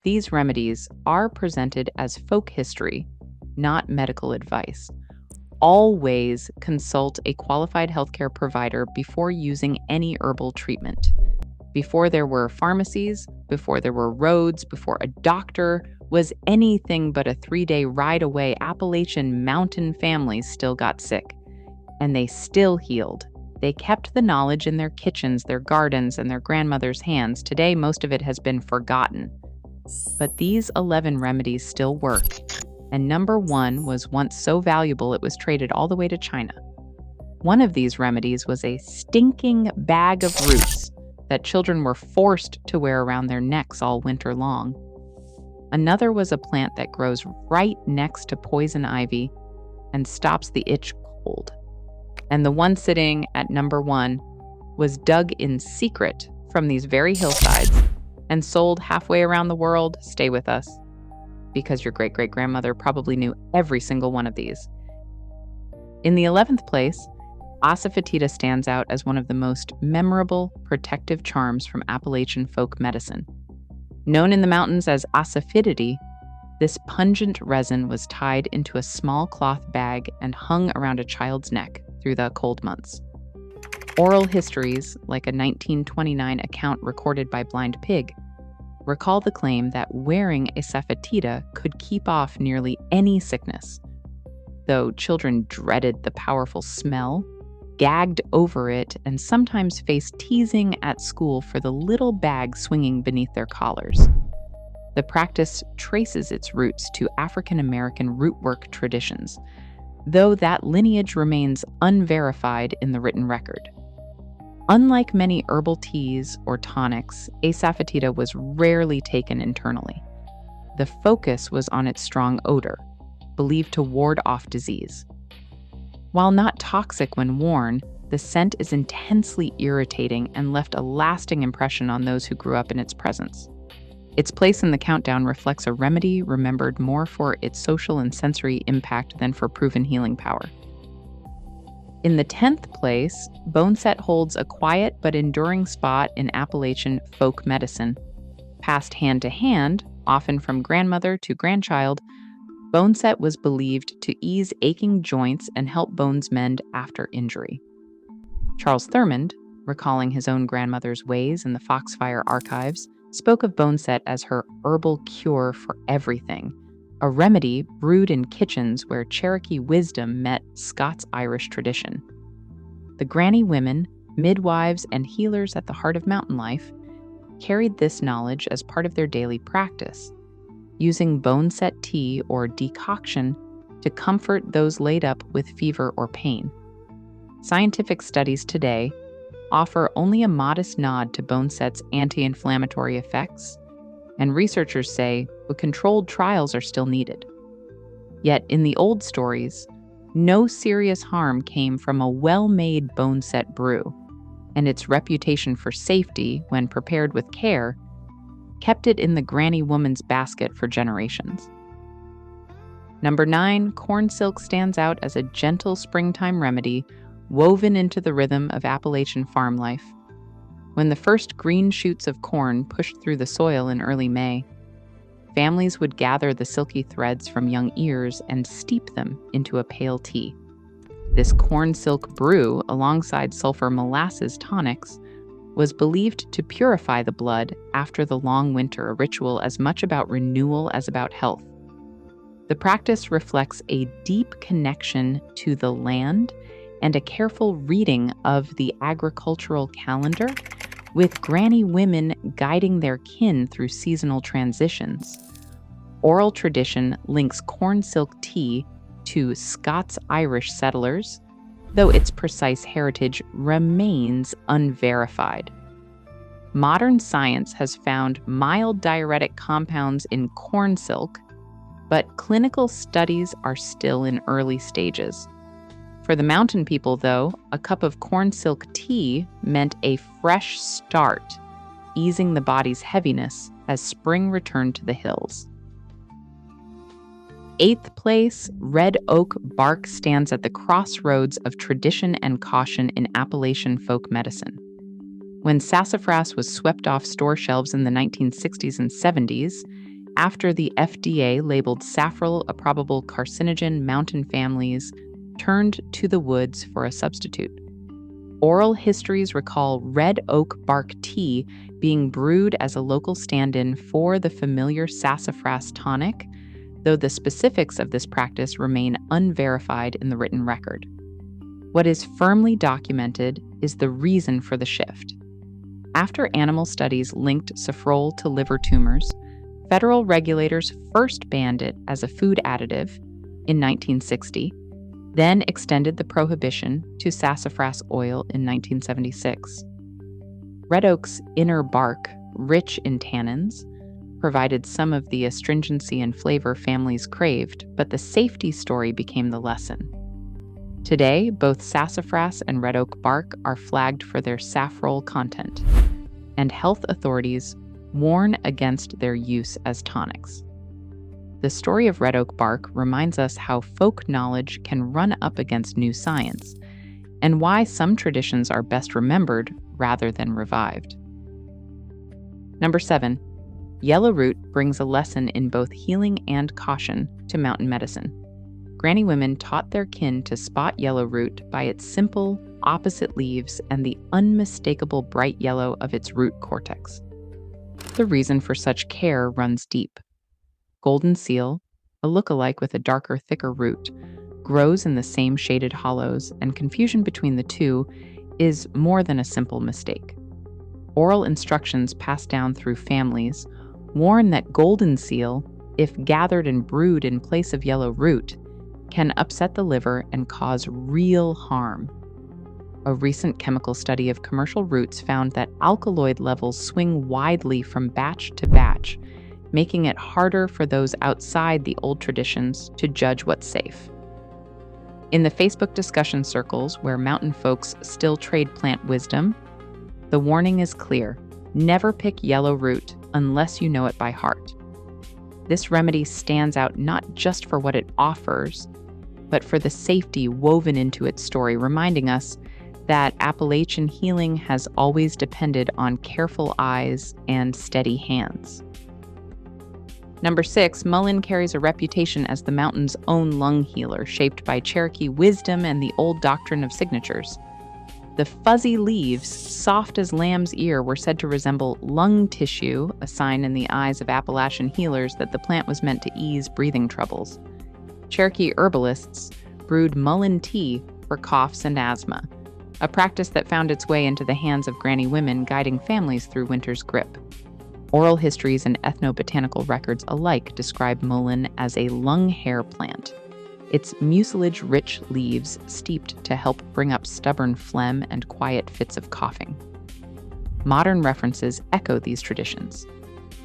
These remedies are presented as folk history, not medical advice. Always consult a qualified healthcare provider before using any herbal treatment. Before there were pharmacies, before there were roads, before a doctor was anything but a 3-day ride away, Appalachian mountain families still got sick. And they still healed. They kept the knowledge in their kitchens, their gardens, and their grandmother's hands. Today, most of it has been forgotten. But these 11 remedies still work. And number 1 was once so valuable it was traded all the way to China. One of these remedies was a stinking bag of roots that children were forced to wear around their necks all winter long. Another was a plant that grows right next to poison ivy and stops the itch cold. And the one sitting at number 1 was dug in secret from these very hillsides and sold halfway around the world. Stay with us, because your great-great-grandmother probably knew every single one of these. In the 11th place, asafetida stands out as one of the most memorable protective charms from Appalachian folk medicine. Known in the mountains as asafetida, this pungent resin was tied into a small cloth bag and hung around a child's neck through the cold months. Oral histories, like a 1929 account recorded by Blind Pig, recall the claim that wearing asafetida could keep off nearly any sickness. Though children dreaded the powerful smell, gagged over it, and sometimes faced teasing at school for the little bag swinging beneath their collars. The practice traces its roots to African American rootwork traditions, though that lineage remains unverified in the written record. Unlike many herbal teas or tonics, asafetida was rarely taken internally. The focus was on its strong odor, believed to ward off disease. While not toxic when worn, the scent is intensely irritating and left a lasting impression on those who grew up in its presence. Its place in the countdown reflects a remedy remembered more for its social and sensory impact than for proven healing power. In the 10th place, boneset holds a quiet but enduring spot in Appalachian folk medicine. Passed hand to hand, often from grandmother to grandchild, boneset was believed to ease aching joints and help bones mend after injury. Charles Thurmond, recalling his own grandmother's ways in the Foxfire archives, spoke of boneset as her herbal cure for everything, a remedy brewed in kitchens where Cherokee wisdom met Scots-Irish tradition. The granny women, midwives, and healers at the heart of mountain life carried this knowledge as part of their daily practice, using boneset tea or decoction to comfort those laid up with fever or pain. Scientific studies today offer only a modest nod to boneset's anti-inflammatory effects, and researchers say controlled trials are still needed. Yet in the old stories, no serious harm came from a well-made boneset brew, and its reputation for safety, when prepared with care, kept it in the granny woman's basket for generations. Number 9, corn silk stands out as a gentle springtime remedy woven into the rhythm of Appalachian farm life. When the first green shoots of corn pushed through the soil in early May, families would gather the silky threads from young ears and steep them into a pale tea. This corn silk brew, alongside sulfur molasses tonics, was believed to purify the blood after the long winter, a ritual as much about renewal as about health. The practice reflects a deep connection to the land and a careful reading of the agricultural calendar, with granny women guiding their kin through seasonal transitions. Oral tradition links corn silk tea to Scots-Irish settlers, though its precise heritage remains unverified. Modern science has found mild diuretic compounds in corn silk, but clinical studies are still in early stages. For the mountain people, though, a cup of corn silk tea meant a fresh start, easing the body's heaviness as spring returned to the hills. 8th place, red oak bark stands at the crossroads of tradition and caution in Appalachian folk medicine. When sassafras was swept off store shelves in the 1960s and 70s, After the FDA labeled saffron a probable carcinogen, mountain families turned to the woods for a substitute. Oral histories recall red oak bark tea being brewed as a local stand-in for the familiar sassafras tonic, though the specifics of this practice remain unverified in the written record. What is firmly documented is the reason for the shift. After animal studies linked saffron to liver tumors, federal regulators first banned it as a food additive in 1960, then extended the prohibition to sassafras oil in 1976. Red oak's inner bark, rich in tannins, provided some of the astringency and flavor families craved, but the safety story became the lesson. Today, both sassafras and red oak bark are flagged for their saffrol content, and health authorities warn against their use as tonics. The story of red oak bark reminds us how folk knowledge can run up against new science, and why some traditions are best remembered rather than revived. Number 7. Yellow root brings a lesson in both healing and caution to mountain medicine. Granny women taught their kin to spot yellow root by its simple, opposite leaves and the unmistakable bright yellow of its root cortex. The reason for such care runs deep. Golden seal, a look-alike with a darker, thicker root, grows in the same shaded hollows, and confusion between the two is more than a simple mistake. Oral instructions passed down through families warn that golden seal, if gathered and brewed in place of yellow root, can upset the liver and cause real harm. A recent chemical study of commercial roots found that alkaloid levels swing widely from batch to batch, making it harder for those outside the old traditions to judge what's safe. In the Facebook discussion circles where mountain folks still trade plant wisdom, the warning is clear: never pick yellow root unless you know it by heart. This remedy stands out not just for what it offers, but for the safety woven into its story, reminding us that Appalachian healing has always depended on careful eyes and steady hands. Number 6, mullein carries a reputation as the mountain's own lung healer, shaped by Cherokee wisdom and the old doctrine of signatures. The fuzzy leaves, soft as lamb's ear, were said to resemble lung tissue, a sign in the eyes of Appalachian healers that the plant was meant to ease breathing troubles. Cherokee herbalists brewed mullein tea for coughs and asthma, a practice that found its way into the hands of granny women guiding families through winter's grip. Oral histories and ethnobotanical records alike describe mullein as a lung hair plant, its mucilage-rich leaves steeped to help bring up stubborn phlegm and quiet fits of coughing. Modern references echo these traditions.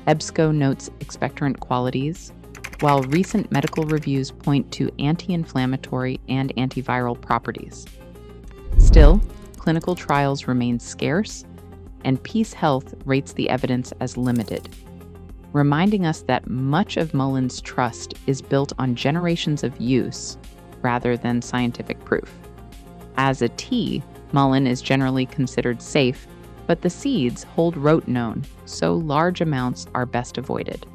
EBSCO notes expectorant qualities, while recent medical reviews point to anti-inflammatory and antiviral properties. Still, clinical trials remain scarce, and Peace Health rates the evidence as limited, reminding us that much of mullein's trust is built on generations of use rather than scientific proof. As a tea, mullein is generally considered safe, but the seeds hold rotenone, so large amounts are best avoided.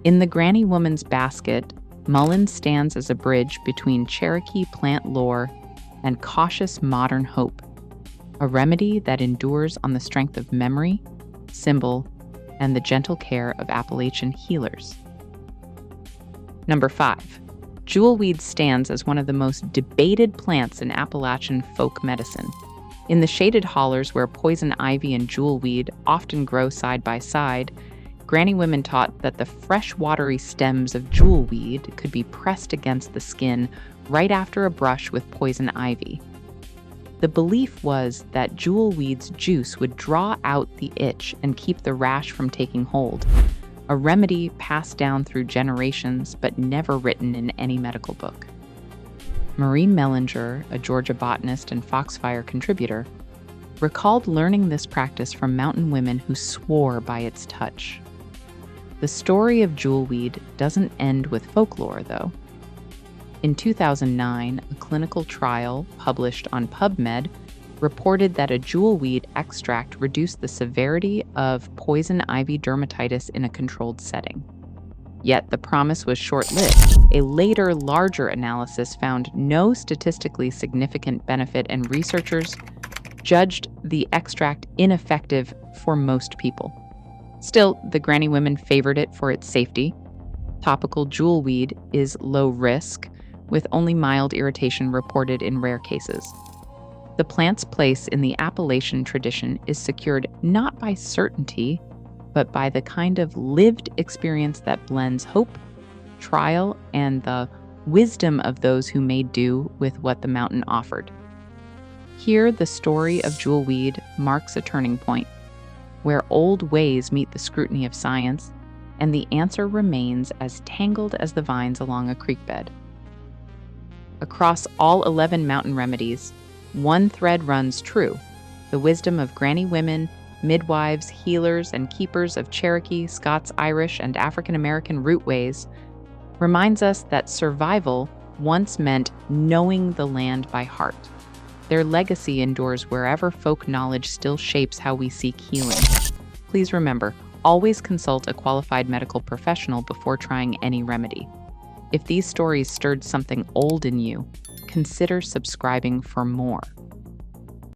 In the granny woman's basket, mullein stands as a bridge between Cherokee plant lore and cautious modern hope, a remedy that endures on the strength of memory, symbol, and the gentle care of Appalachian healers. Number 5. Jewelweed stands as one of the most debated plants in Appalachian folk medicine. In the shaded hollers where poison ivy and jewelweed often grow side by side, granny women taught that the fresh, watery stems of jewelweed could be pressed against the skin right after a brush with poison ivy. The belief was that jewelweed's juice would draw out the itch and keep the rash from taking hold, a remedy passed down through generations but never written in any medical book. Marie Mellinger, a Georgia botanist and Foxfire contributor, recalled learning this practice from mountain women who swore by its touch. The story of jewelweed doesn't end with folklore, though. In 2009, a clinical trial published on PubMed reported that a jewelweed extract reduced the severity of poison ivy dermatitis in a controlled setting. Yet the promise was short-lived. A later, larger analysis found no statistically significant benefit, and researchers judged the extract ineffective for most people. Still, the granny women favored it for its safety. Topical jewelweed is low risk, with only mild irritation reported in rare cases. The plant's place in the Appalachian tradition is secured not by certainty, but by the kind of lived experience that blends hope, trial, and the wisdom of those who made do with what the mountain offered. Here, the story of jewelweed marks a turning point, where old ways meet the scrutiny of science, and the answer remains as tangled as the vines along a creek bed. Across all 11 mountain remedies, one thread runs true: the wisdom of granny women, midwives, healers, and keepers of Cherokee, Scots-Irish, and African American rootways reminds us that survival once meant knowing the land by heart. Their legacy endures wherever folk knowledge still shapes how we seek healing. Please remember, always consult a qualified medical professional before trying any remedy. If these stories stirred something old in you, consider subscribing for more.